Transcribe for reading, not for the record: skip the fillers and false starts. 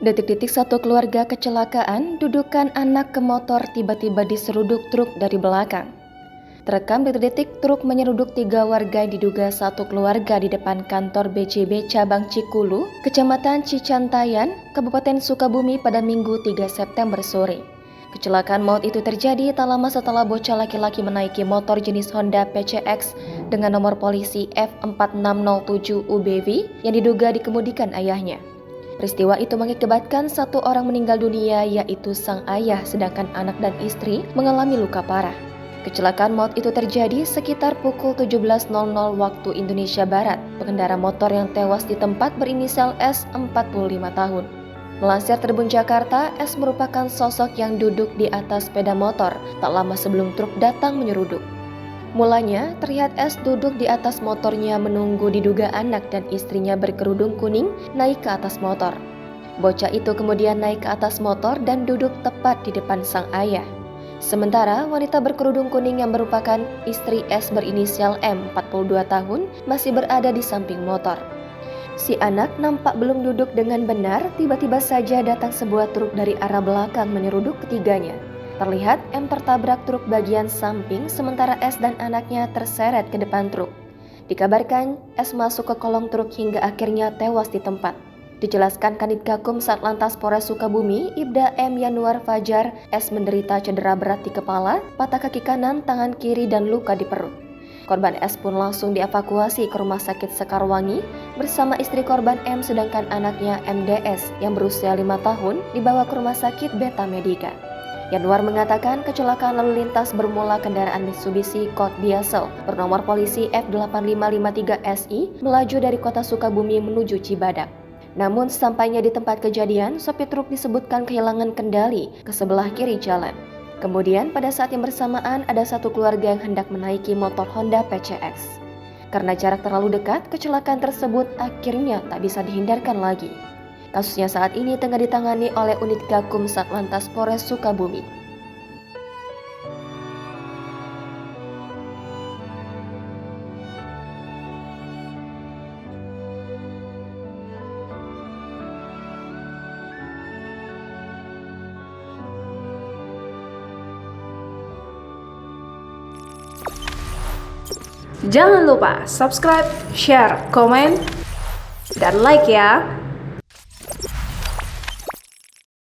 Detik-detik satu keluarga kecelakaan, dudukan anak ke motor tiba-tiba diseruduk truk dari belakang. Terekam detik-detik truk menyeruduk 3 warga yang diduga satu keluarga di depan kantor BCB Cabang Cikulu, Kecamatan Cicantayan, Kabupaten Sukabumi pada Minggu 3 September sore. Kecelakaan maut itu terjadi tak lama setelah bocah laki-laki menaiki motor jenis Honda PCX dengan nomor polisi F4607UBV yang diduga dikemudikan ayahnya. Peristiwa itu mengakibatkan satu orang meninggal dunia, yaitu sang ayah, sedangkan anak dan istri mengalami luka parah. Kecelakaan maut itu terjadi sekitar pukul 17.00 waktu Indonesia Barat. Pengendara motor yang tewas di tempat berinisial S, 45 tahun. Melansir Tribun Jakarta, S merupakan sosok yang duduk di atas sepeda motor tak lama sebelum truk datang menyeruduk. Mulanya, terlihat S duduk di atas motornya menunggu diduga anak dan istrinya berkerudung kuning naik ke atas motor. Bocah itu kemudian naik ke atas motor dan duduk tepat di depan sang ayah. Sementara wanita berkerudung kuning yang merupakan istri S berinisial M, 42 tahun, masih berada di samping motor. Si anak nampak belum duduk dengan benar, tiba-tiba saja datang sebuah truk dari arah belakang menyeruduk ketiganya. Terlihat M tertabrak truk bagian samping, sementara S dan anaknya terseret ke depan truk. Dikabarkan S masuk ke kolong truk hingga akhirnya tewas di tempat. Dijelaskan Kanit Gakum Satlantas Polres Sukabumi, Ibda M. Yanuar Fajar, S menderita cedera berat di kepala, patah kaki kanan, tangan kiri, dan luka di perut. Korban S pun langsung dievakuasi ke Rumah Sakit Sekarwangi bersama istri korban M, sedangkan anaknya MDS yang berusia 5 tahun dibawa ke Rumah Sakit Beta Medica. Yanuar mengatakan kecelakaan lalu lintas bermula kendaraan Mitsubishi Colt Diesel bernomor polisi F8553SI melaju dari kota Sukabumi menuju Cibadak. Namun sampainya di tempat kejadian, sopir truk disebutkan kehilangan kendali ke sebelah kiri jalan. Kemudian pada saat yang bersamaan ada satu keluarga yang hendak menaiki motor Honda PCX. Karena jarak terlalu dekat, kecelakaan tersebut akhirnya tak bisa dihindarkan lagi. Kasusnya saat ini tengah ditangani oleh Unit Gakum Satlantas Polres Sukabumi. Jangan lupa subscribe, share, komen, dan like ya.